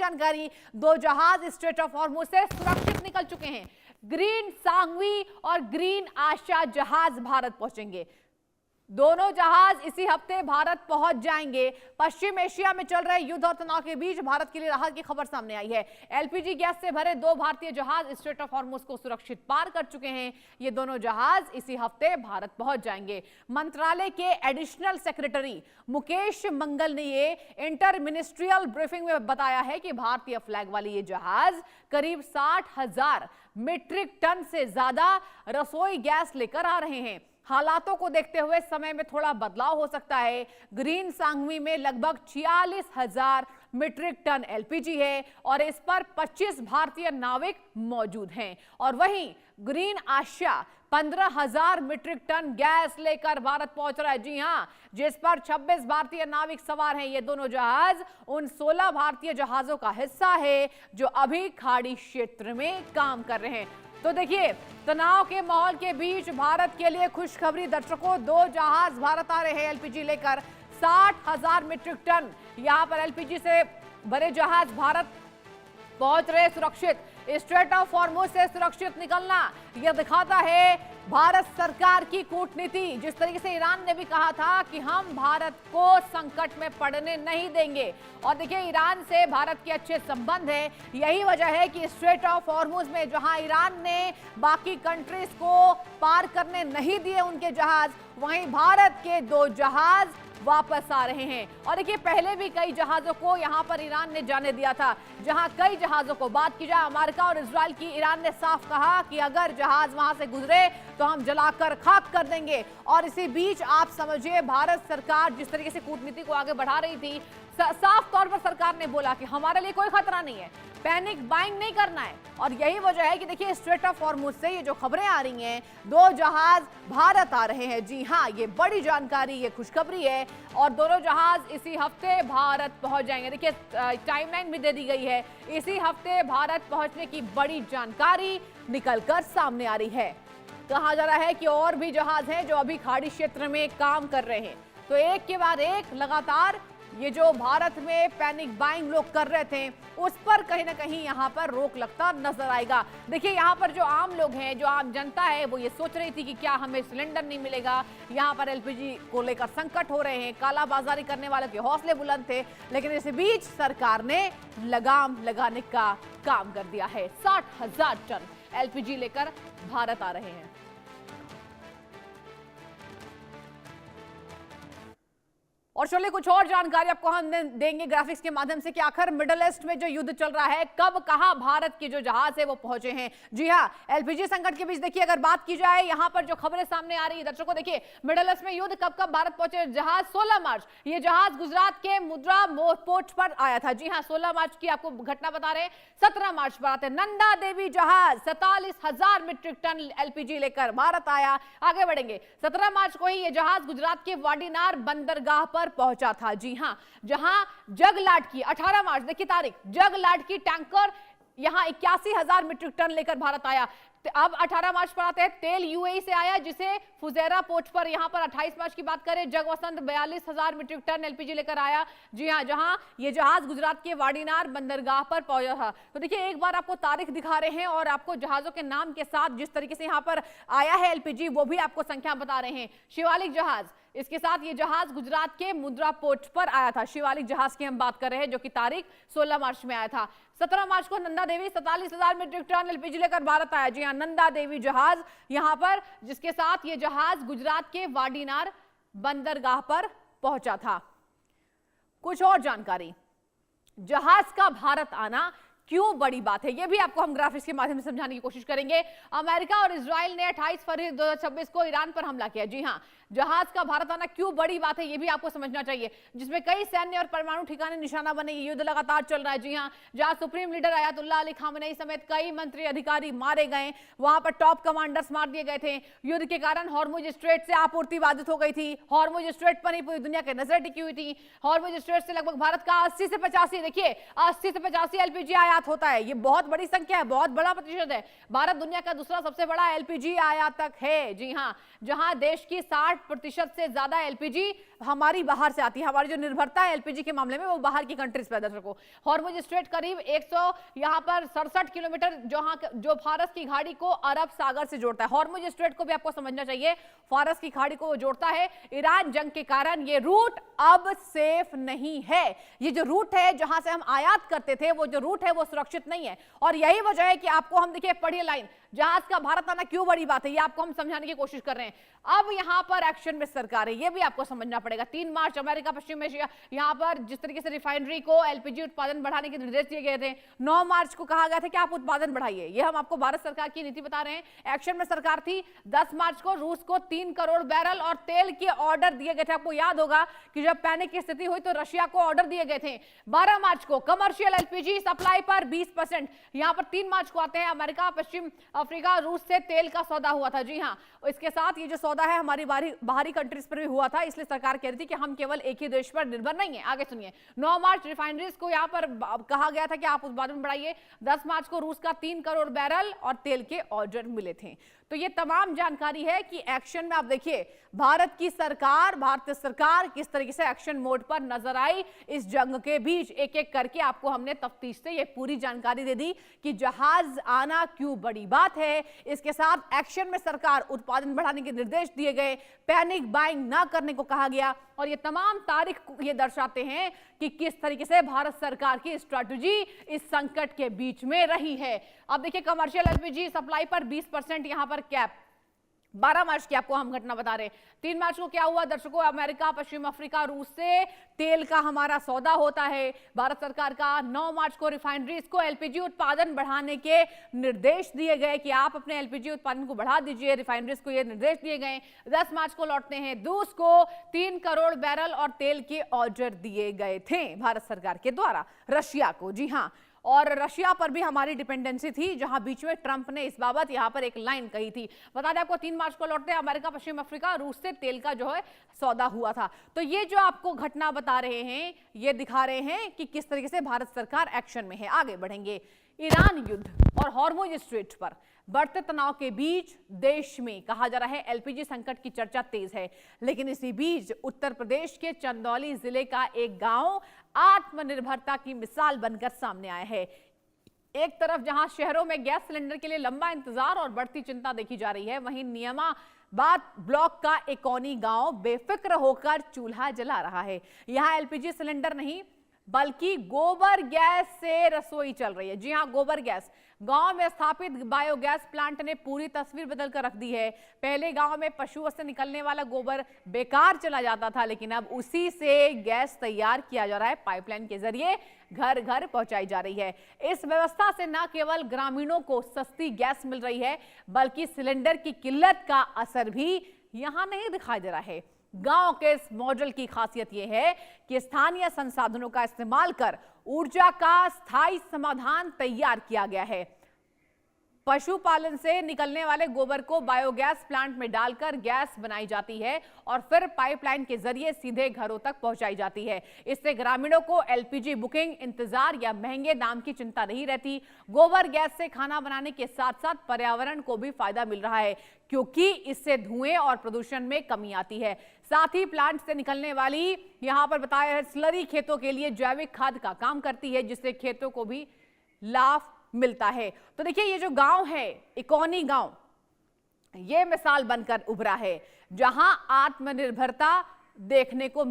जानकारी, 2 जहाज straight of Hormuz से सुरक्षित निकल चुके हैं। ग्रीन सांगवी और ग्रीन आशा जहाज भारत पहुंचेंगे। दोनों जहाज इसी हफ्ते भारत पहुंच जाएंगे। पश्चिम एशिया में चल रहे युद्ध और तनाव के बीच भारत के लिए राहत की खबर सामने आई है। एलपीजी गैस से भरे 2 भारतीय जहाज स्ट्रेट ऑफ हॉर्मुज को सुरक्षित पार कर चुके हैं। ये दोनों जहाज इसी हफ्ते भारत पहुंच जाएंगे। मंत्रालय के एडिशनल सेक्रेटरी मुकेश मंगल ने ये इंटर मिनिस्ट्रियल ब्रीफिंग में बताया है कि भारतीय फ्लैग वाले ये जहाज करीब 60,000 मीट्रिक टन से ज्यादा रसोई गैस लेकर आ रहे हैं। हालातों को देखते हुए समय में थोड़ा बदलाव हो सकता है। ग्रीन सांगवी में लगभग 46,000 मीट्रिक टन एलपीजी है और इस पर 25 भारतीय नाविक मौजूद हैं। और वहीं ग्रीन आशा 15,000 मीट्रिक टन गैस लेकर भारत पहुंच रहा है। जी हां, जिस पर 26 भारतीय नाविक सवार हैं। ये दोनों जहाज उन 16 भारतीय जहाजों का हिस्सा है जो अभी खाड़ी क्षेत्र में काम कर रहे हैं। तो देखिए, तनाव के माहौल के बीच भारत के लिए खुशखबरी दर्शकों, 2 जहाज भारत आ रहे हैं एलपीजी लेकर। 60,000 मीट्रिक टन यहां पर एलपीजी से भरे जहाज भारत पहुंच रहे सुरक्षित। स्ट्रेट ऑफ हॉर्मुज से सुरक्षित निकलना यह दिखाता है भारत सरकार की कूटनीति। जिस तरीके से ईरान ने भी कहा था कि हम भारत को संकट में पड़ने नहीं देंगे, और देखिए ईरान से भारत के अच्छे संबंध है। यही वजह है कि स्ट्रेट ऑफ हॉर्मुज में जहां ईरान ने बाकी कंट्रीज को पार करने नहीं दिए उनके जहाज, वहीं भारत के 2 जहाज वापस आ रहे हैं। और देखिए, पहले भी कई जहाजों को यहां पर ईरान ने जाने दिया था। जहां कई जहाजों को, बात की जाए अमेरिका और इजराइल की, ईरान ने साफ कहा कि अगर जहाज वहां से गुजरे तो हम जलाकर खाक कर देंगे। और इसी बीच आप समझिए, भारत सरकार जिस तरीके से कूटनीति को आगे बढ़ा रही थी, साफ तौर पर सरकार ने बोला कि हमारे लिए कोई खतरा नहीं है, पैनिक बाइंग नहीं करना है। और यही वजह है कि देखिए, स्ट्रेट ऑफ हॉर्मुज से ये जो खबरें आ रही हैं, 2 जहाज भारत आ रहे हैं। जी हां, ये बड़ी जानकारी, ये खुशखबरी है। और दोनों जहाज इसी हफ्ते भारत पहुंच जाएंगे। देखिए, टाइमलाइन भी दे दी गई है, इसी हफ्ते भारत पहुंचने की बड़ी जानकारी निकलकर सामने आ रही है। कहा जा रहा है कि और भी जहाज हैं जो अभी खाड़ी क्षेत्र में काम कर रहे हैं। तो एक के बाद एक लगातार ये जो भारत में पैनिक बाइंग लोग कर रहे थे, उस पर कहीं ना कहीं यहाँ पर रोक लगता नजर आएगा। देखिए, यहाँ पर जो आम लोग हैं, जो आम जनता है, वो ये सोच रही थी कि क्या हमें सिलेंडर नहीं मिलेगा। यहाँ पर एलपीजी को लेकर संकट हो रहे हैं, कालाबाजारी करने वालों के हौसले बुलंद थे। लेकिन इस बीच सरकार ने लगाम लगाने का काम कर दिया है। 60,000 टन एलपीजी लेकर भारत आ रहे हैं। और चलिए, कुछ और जानकारी आपको हम देंगे ग्राफिक्स के माध्यम से कि आखिर मिडिल ईस्ट में जो युद्ध चल रहा है, कब कहां भारत के जो जहाज है वो पहुंचे हैं। जी हां, एलपीजी संकट के बीच देखिए, अगर बात की जाए यहां पर जो खबरें सामने आ रही है दर्शकों, देखिए मिडिल ईस्ट में युद्ध कब कब भारत पहुंचे जहाज। 16 मार्च ये जहाज गुजरात के मुद्रा पोर्ट पर आया था। जी हां, 16 मार्च की आपको घटना बता रहे हैं। 17 मार्च पर आते नंदा देवी जहाज 47,000 मीट्रिक टन एलपीजी लेकर भारत आया। आगे बढ़ेंगे, 17 मार्च को ही ये जहाज गुजरात के वाडीनार बंदरगाह पर पहुंचा था। जी हां, जहां जगलाट की 18 मार्च, देखिए तारीख, जगलाट की टैंकर यहां 81,000 मीट्रिक टन लेकर भारत आया। अब 18 मार्च पर आते हैं, तेल यूएई से आया जिसे फुजेरा पोर्ट पर यहां पर 28 मार्च की बात करें, जगवसंत 42,000 मीट्रिक टन एलपीजी लेकर आया। जी हां, जहां ये जहाज गुजरात के वाडीनार बंदरगाह पर पहुंचा था। तो देखिए, एक बार आपको तारीख दिखा रहे हैं और आपको जहाजों के नाम के साथ जिस तरीके से यहां पर आया है एलपीजी, वो भी आपको संख्या बता रहे हैं। शिवालिक जहाज, इसके साथ ये जहाज गुजरात के मुद्रा पोर्ट पर आया था। शिवालिक जहाज की हम बात कर रहे हैं, जो कि तारीख 16 मार्च में आया था। 17 मार्च को Nanda Devi 47,000 metric ton LPG लेकर भारत आया। जी हां, नंदा देवी जहाज यहां पर, जिसके साथ ये जहाज गुजरात के वाडीनार बंदरगाह पर पहुंचा था। कुछ और जानकारी, जहाज का भारत आना क्यों बड़ी बात है, यह भी आपको हम ग्राफिक्स के माध्यम से समझाने की कोशिश करेंगे। अमेरिका और इजराइल ने 28 फरवरी 2026 को ईरान पर हमला किया। जी हां, जहाज का भारत आना क्यों बड़ी बात है, यह भी आपको समझना चाहिए, जिसमें कई सैन्य और परमाणु ठिकाने निशाना बने। युद्ध लगातार चल रहा है। जी हां, जहां supreme leader Ayatollah Ali Khamenei समेत कई मंत्री अधिकारी मारे गए, वहां पर टॉप कमांडर्स मार दिए गए थे। युद्ध के कारण हॉर्मुज स्ट्रेट से आपूर्ति बाधित हो गई थी। हॉर्मुज स्ट्रेट पर ही पूरी दुनिया की नजर टिकी हुई थी। हॉर्मुज स्ट्रेट से लगभग भारत का 80 से 85, देखिए 80 से 85 एलपीजी आयात होता है। ये बहुत बड़ी संख्या है, बहुत बड़ा प्रतिशत है। भारत दुनिया का दूसरा सबसे बड़ा एलपीजी आयातक है। जी हां, जहां देश की 60% से ज्यादा एलपीजी हमारी बाहर से आती है, हमारी जो निर्भरता है एलपीजी के मामले में वो बाहर की कंट्रीज पे। दर्शकों, हॉर्मुज स्ट्रेट करीब 100 यहाँ पर 67 किलोमीटर जो फारस की खाड़ी को अरब सागर से जोड़ता है। हॉर्मुज स्ट्रेट को भी आपको समझना चाहिए, फारस की खाड़ी को जोड़ता है। ईरान जंग के कारण ये रूट अब सेफ नहीं है। ये जो रूट है जहां से हम आयात करते थे, वो जो रूट है वो सुरक्षित नहीं है। और यही वजह है कि आपको हम देखिए, पढ़िए लाइन, जहाज का भारत आना क्यों बड़ी बात है, ये आपको हम समझाने की कोशिश कर रहे हैं। अब यहां पर एक्शन में सरकार है, ये भी आपको समझना पड़ेगा। 3 मार्च अमेरिका पश्चिम एशिया, यहां पर जिस तरीके से रिफाइनरी को एलपीजी उत्पादन बढ़ाने के निर्देश दिए गए थे, 9 मार्च को कहा गया था कि आप उत्पादन बढ़ाइए। ये हम आपको भारत सरकार की नीति बता रहे हैं। एक्शन में सरकार थी। 10 मार्च को रूस को 3 करोड़ बैरल और तेल के ऑर्डर दिए गए थे। आपको याद होगा कि जब पैनिक की स्थिति हुई तो रशिया को ऑर्डर दिए गए थे। 12 मार्च को कमर्शियल एलपीजी सप्लाई पर 20%। यहां पर 3 मार्च को आते हैं, अमेरिका पश्चिम अफ्रीका रूस से तेल का सौदा हुआ था। जी हां, इसके साथ ये जो सौदा है हमारी बाहरी कंट्रीज पर भी हुआ था, इसलिए सरकार कह रही थी कि हम केवल एक ही देश पर निर्भर नहीं है। आगे सुनिए, 9 मार्च रिफाइनरीज को यहां पर कहा गया था कि आप उत्पादन बढ़ाइए। 10 मार्च को रूस का 3 करोड़ बैरल और तेल के ऑर्डर मिले थे। तो ये तमाम जानकारी है कि एक्शन में आप देखिए भारत की सरकार, भारतीय सरकार किस तरीके से एक्शन मोड पर नजर आई इस जंग के बीच। एक एक करके आपको हमने तफ्तीश से ये पूरी जानकारी दे दी कि जहाज आना क्यों बड़ी बात है। इसके साथ एक्शन में सरकार, उत्पादन बढ़ाने के निर्देश दिए गए, पैनिक बाइंग ना करने को कहा गया, और ये तमाम तारीख ये दर्शाते हैं कि किस तरीके से भारत सरकार की स्ट्रैटेजी इस संकट के बीच में रही है। अब देखिए, कमर्शियल एलपीजी सप्लाई पर 20% यहां पर कैप। 12 मार्च की आपको हम घटना बता रहे हैं। 3 मार्च को क्या हुआ दर्शकों, अमेरिका पश्चिम अफ्रीका रूस से तेल का हमारा सौदा होता है भारत सरकार का। 9 मार्च को रिफाइनरीज को एलपीजी उत्पादन बढ़ाने के निर्देश दिए गए कि आप अपने एलपीजी उत्पादन को बढ़ा दीजिए, रिफाइनरीज को ये निर्देश दिए गए। 10 मार्च को लौटते हैं, रूस को 3 करोड़ बैरल और तेल के ऑर्डर दिए गए थे भारत सरकार के द्वारा रशिया को। जी हां, और रशिया पर भी हमारी डिपेंडेंसी थी, जहां बीच में ट्रंप ने इस बाबत यहां पर एक लाइन कही थी। बता दें आपको, 3 मार्च को लौटते हैं, अमेरिका पश्चिम अफ्रीका रूस से तेल का जो है सौदा हुआ था। तो ये जो आपको घटना बता रहे हैं, ये दिखा रहे हैं कि किस तरीके से भारत सरकार एक्शन में है। आगे बढ़ेंगे, ईरान युद्ध और हॉर्मुज स्ट्रेट पर बढ़ते तनाव के बीच देश में कहा जा रहा है एलपीजी संकट की चर्चा तेज है। लेकिन इसी बीच उत्तर प्रदेश के चंदौली जिले का एक गांव आत्मनिर्भरता की मिसाल बनकर सामने आया है। एक तरफ जहां शहरों में गैस सिलेंडर के लिए लंबा इंतजार और बढ़ती चिंता देखी जा रही है, वहीं नियामाबाद ब्लॉक का एकौनी गांव बेफिक्र होकर चूल्हा जला रहा है। यहां एलपीजी सिलेंडर नहीं बल्कि गोबर गैस से रसोई चल रही है। जी हां, गोबर गैस। गांव में स्थापित बायोगैस प्लांट ने पूरी तस्वीर बदल कर रख दी है। पहले गांव में पशुओं से निकलने वाला गोबर बेकार चला जाता था, लेकिन अब उसी से गैस तैयार किया जा रहा है, पाइपलाइन के जरिए घर घर पहुंचाई जा रही है। इस व्यवस्था से न केवल ग्रामीणों को सस्ती गैस मिल रही है, बल्कि सिलेंडर की किल्लत का असर भी यहां नहीं दिखाई दे रहा है। गांव के इस मॉडल की खासियत यह है कि स्थानीय संसाधनों का इस्तेमाल कर ऊर्जा का स्थायी समाधान तैयार किया गया है। पशुपालन से निकलने वाले गोबर को बायोगैस प्लांट में डालकर गैस बनाई जाती है और फिर पाइपलाइन के जरिए सीधे घरों तक पहुंचाई जाती है। इससे ग्रामीणों को एलपीजी बुकिंग, इंतजार या महंगे दाम की चिंता नहीं रहती। गोबर गैस से खाना बनाने के साथ साथ पर्यावरण को भी फायदा मिल रहा है, क्योंकि इससे धुएं और प्रदूषण में कमी आती है। साथ ही प्लांट से निकलने वाली यहां पर बताया है स्लरी खेतों के लिए जैविक खाद का काम करती है, जिससे खेतों को भी लाभ मिलता है। तो देखिए, ये जो गांव है एकौनी गांव, ये मिसाल बनकर उभरा है जहां आत्मनिर्भरता देखने को